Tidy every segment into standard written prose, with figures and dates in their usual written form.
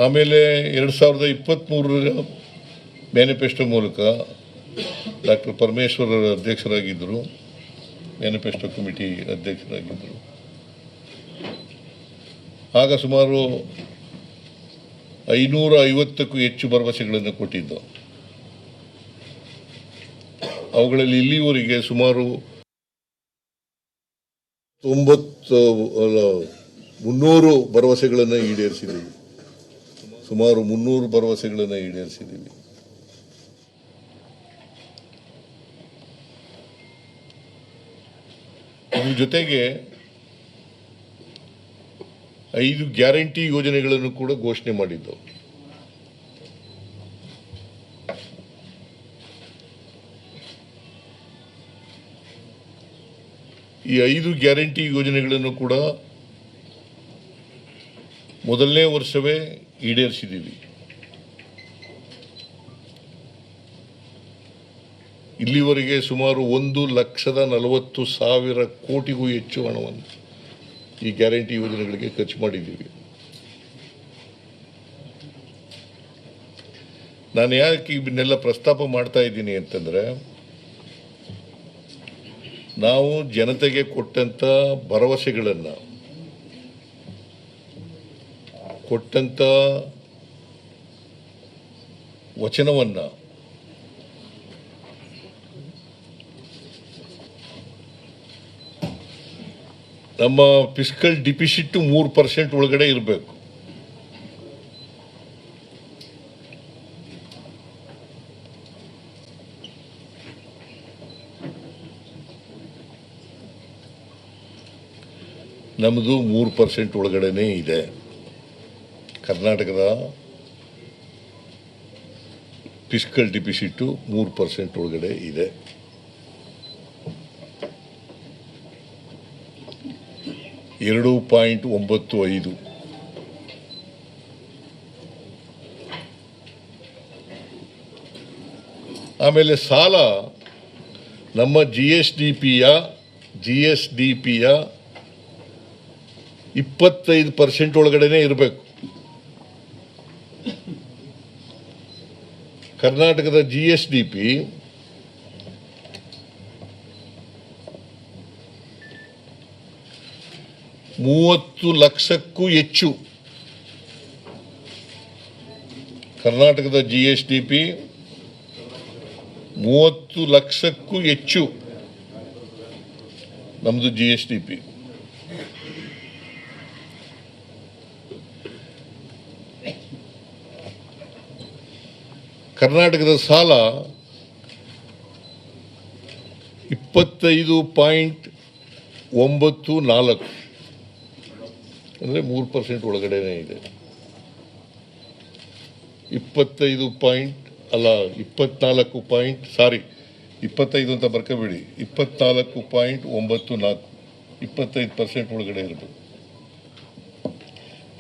ಆಮೇಲೆ 2023ರ ಮ್ಯಾನಿಫೆಸ್ಟೋ ಮೂಲಕ doctor Parameshwar ಅಧ್ಯಕ್ಷರಾಗಿದ್ದರು, manifesto committee ಅಧ್ಯಕ್ಷರಾಗಿದ್ದರು. ಆಗ ಸುಮಾರು 550ಕ್ಕೂ ಹೆಚ್ಚು ಭರವಸೆಗಳನ್ನು ಕೊಟ್ಟಿದ್ದು. ಅವುಗಳಲ್ಲಿ ಇಲ್ಲಿವರೆಗೆ ಸುಮಾರು 300 ಭರವಸೆಗಳನ್ನು ಈಡೇರಿಸಿದ್ದೀವಿ. ಸುಮಾರು 300 ಭರವಸೆಗಳನ್ನು ಈಡೇರಿಸಿದ್ದೀವಿ. ಇದ್ರ ಜೊತೆಗೆ 5 ಗ್ಯಾರಂಟಿ ಯೋಜನೆಗಳನ್ನು ಕೂಡ ಘೋಷಣೆ ಮಾಡಿದ್ದು. ಈ 5 ಗ್ಯಾರಂಟಿ ಯೋಜನೆಗಳನ್ನು ಕೂಡ ಮೊದಲನೇ ವರ್ಷವೇ ಈಡೇರಿಸಿದ್ದೀವಿ. ಇಲ್ಲಿವರೆಗೆ ಸುಮಾರು 1,40,000 ಕೋಟಿಗೂ ಹೆಚ್ಚು ಹಣವನ್ನು ಈ ಗ್ಯಾರಂಟಿ ಯೋಜನೆಗಳಿಗೆ ಖರ್ಚು ಮಾಡಿದ್ದೀವಿ. ನಾನು ಯಾಕೆ ಇವನ್ನೆಲ್ಲ ಪ್ರಸ್ತಾಪ ಮಾಡ್ತಾ ಇದ್ದೀನಿ ಅಂತಂದರೆ, ನಾವು ಜನತೆಗೆ ಕೊಟ್ಟಂಥ ಭರವಸೆಗಳನ್ನು, ಕೊಟ್ಟಂಥ ವಚನವನ್ನು ನಮ್ಮ ಫಿಸ್ಕಲ್ ಡಿಫಿಸಿಟ್ 3% ಒಳಗಡೆ ಇರಬೇಕು. ನಮ್ಮದು 3% ಒಳಗಡೆನೇ ಇದೆ. ಕರ್ನಾಟಕದ ಫಿಸ್ಕಲ್ ಡಿಫಿಸಿಟ್ 3% ಒಳಗಡೆ ಇದೆ. $2.95. ಆಮೇಲೆ ಸಾಲ ನಮ್ಮ GSDPಯ 25% ಒಳಗಡೆನೇ ಇರಬೇಕು. ಕರ್ನಾಟಕದ GSDP $30 ಲಕ್ಷಕ್ಕೂ ಹೆಚ್ಚು. ಕರ್ನಾಟಕದ GSDP $30 ಲಕ್ಷಕ್ಕೂ ಹೆಚ್ಚು ನಮ್ಮದು GSDP. ಕರ್ನಾಟಕದ ಸಾಲ 25.94 ಅಂದರೆ 3% ಒಳಗಡೆನೇ ಇದೆ. 25 ಅಂತ ಬರ್ಕೋಬೇಡಿ, 24.94, 25% ಒಳಗಡೆ ಇರಬೇಕು.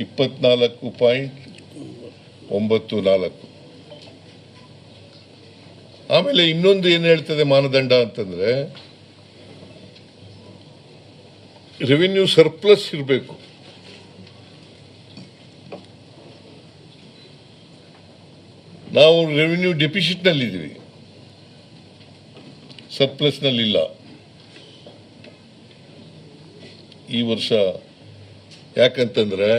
24.94. ಆಮೇಲೆ ಇನ್ನೊಂದು ಏನು ಹೇಳ್ತದೆ ಮಾನದಂಡ ಅಂತಂದ್ರೆ, ರೆವಿನ್ಯೂ ಸರ್ಪ್ಲಸ್ ಇರಬೇಕು. ನಾವು ರೆವಿನ್ಯೂ ಡೆಫಿಸಿಟ್ನಲ್ಲಿದ್ದೀವಿ, ಸರ್ಪ್ಲಸ್ನಲ್ಲಿಲ್ಲ. ಈ ವರ್ಷ ಯಾಕಂತಂದ್ರೆ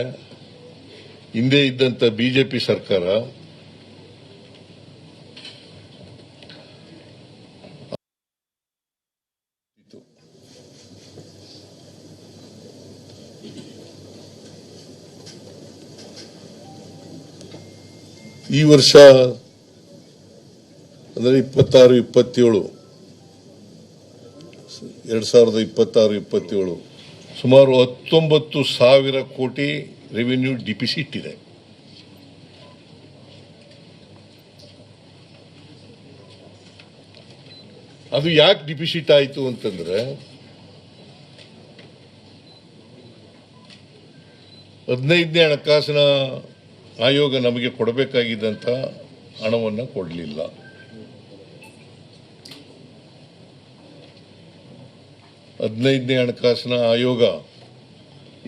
ಹಿಂದೆ ಇದ್ದಂಥ BJP ಸರ್ಕಾರ ಈ ವರ್ಷ ಅಂದರೆ 2026-27 ಸುಮಾರು 19,000 ಕೋಟಿ ರೆವಿನ್ಯೂ ಡಿಫಿಸಿಟ್ ಇದೆ. ಅದು ಯಾಕೆ ಡಿಫಿಸಿಟ್ ಆಯಿತು ಅಂತಂದ್ರೆ, 15ನೇ ಹಣಕಾಸಿನ ಆಯೋಗ ನಮಗೆ ಕೊಡಬೇಕಾಗಿದ್ದಂಥ ಹಣವನ್ನು ಕೊಡಲಿಲ್ಲ. ಹದಿನೈದನೇ ಹಣಕಾಸಿನ ಆಯೋಗ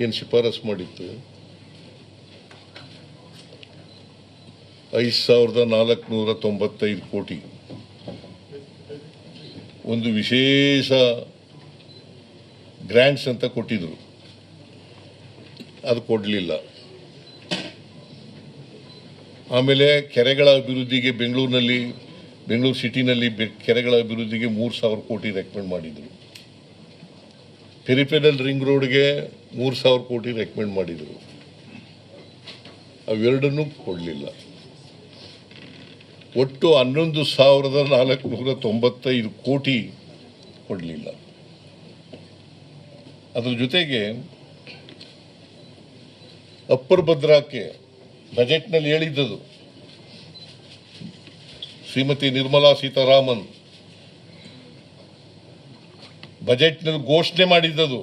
ಏನು ಶಿಫಾರಸು ಮಾಡಿತ್ತು, 5,495 ಕೋಟಿ ಒಂದು ವಿಶೇಷ ಗ್ರ್ಯಾಂಟ್ಸ್ ಅಂತ ಕೊಟ್ಟಿದ್ರು, ಅದು ಕೊಡಲಿಲ್ಲ. ಆಮೇಲೆ ಕೆರೆಗಳ ಅಭಿವೃದ್ಧಿಗೆ ಬೆಂಗಳೂರು ಸಿಟಿನಲ್ಲಿ ಕೆರೆಗಳ ಅಭಿವೃದ್ಧಿಗೆ 3,000 ಕೋಟಿ ರೆಕಮೆಂಡ್ ಮಾಡಿದರು. ಪೆರಿಫೆರಲ್ ರಿಂಗ್ ರೋಡ್ಗೆ 3,000 ಕೋಟಿ ರೆಕಮೆಂಡ್ ಮಾಡಿದರು. ಅವೆರಡನ್ನೂ ಕೊಡಲಿಲ್ಲ. ಒಟ್ಟು 11,495 ಕೋಟಿ ಕೊಡಲಿಲ್ಲ. ಅದ್ರ ಜೊತೆಗೆ ಅಪ್ಪರ್ ಭದ್ರಾಕ್ಕೆ ಬಜೆಟ್ನಲ್ಲಿ ಹೇಳಿದ್ದದು ಶ್ರೀಮತಿ ನಿರ್ಮಲಾ ಸೀತಾರಾಮನ್ ಬಜೆಟ್ನಲ್ಲಿ ಘೋಷಣೆ ಮಾಡಿದ್ದದು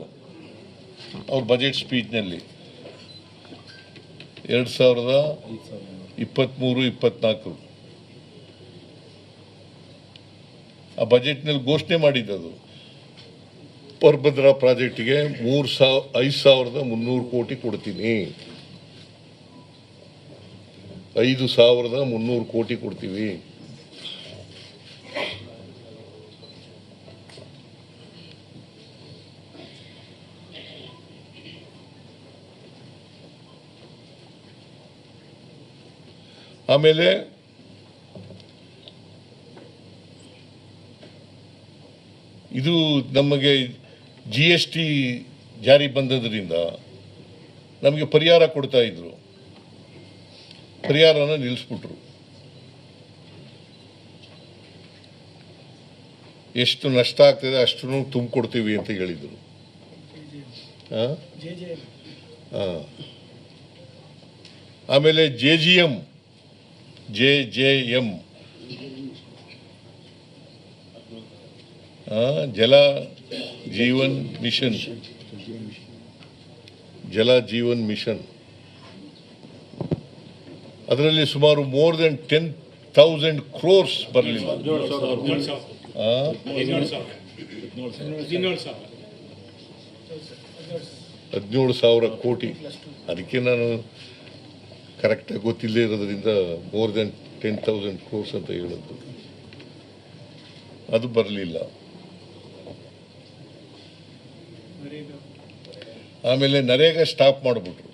ಅವ್ರ ಬಜೆಟ್ ಸ್ಪೀಚ್ನಲ್ಲಿ 2023-24 ಆ ಬಜೆಟ್ನಲ್ಲಿ ಘೋಷಣೆ ಮಾಡಿದ್ದದು ಅಪ್ಪರ್ ಭದ್ರಾ ಪ್ರಾಜೆಕ್ಟ್ಗೆ 5,300 ಕೋಟಿ ಕೊಡ್ತೀನಿ, 5,300 ಕೋಟಿ ಕೊಡ್ತೀವಿ. ಆಮೇಲೆ ಇದು ನಮಗೆ GST ಜಾರಿ ಬಂದದ್ರಿಂದ ನಮಗೆ ಪರಿಹಾರ ಕೊಡ್ತಾ ಇದ್ರು, ಪರಿಹಾರನ ನಿಲ್ಲಿಸ್ಬಿಟ್ರು. ಎಷ್ಟು ನಷ್ಟ ಆಗ್ತದೆ ಅಷ್ಟನ್ನು ತುಂಬಿಕೊಡ್ತೀವಿ ಅಂತ ಹೇಳಿದರು. ಆಮೇಲೆ JJM ಜಲ ಜೀವನ್ ಮಿಷನ್ ಅದರಲ್ಲಿ ಸುಮಾರು ಮೋರ್ ದೆನ್ 10,000 crores ಬರಲಿಲ್ಲ. 17,000 ಕೋಟಿ. ಅದಕ್ಕೆ ನಾನು ಕರೆಕ್ಟಾಗಿ ಗೊತ್ತಿಲ್ಲದೆ ಇರೋದ್ರಿಂದ ಮೋರ್ ದೆನ್ 10,000 crores ಅಂತ ಹೇಳಿದ್ದು. ಅದು ಬರಲಿಲ್ಲ. ಆಮೇಲೆ ನರೇಗಾ ಸ್ಟಾಪ್ ಮಾಡಿಬಿಟ್ರು.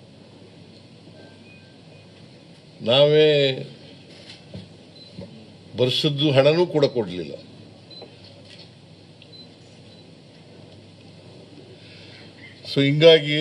ನಾವೇ ಬರ್ಸದ್ದು ಹಣನೂ ಕೂಡ ಕೊಡಲಿಲ್ಲ. ಸೊ ಹಿಂಗಾಗಿ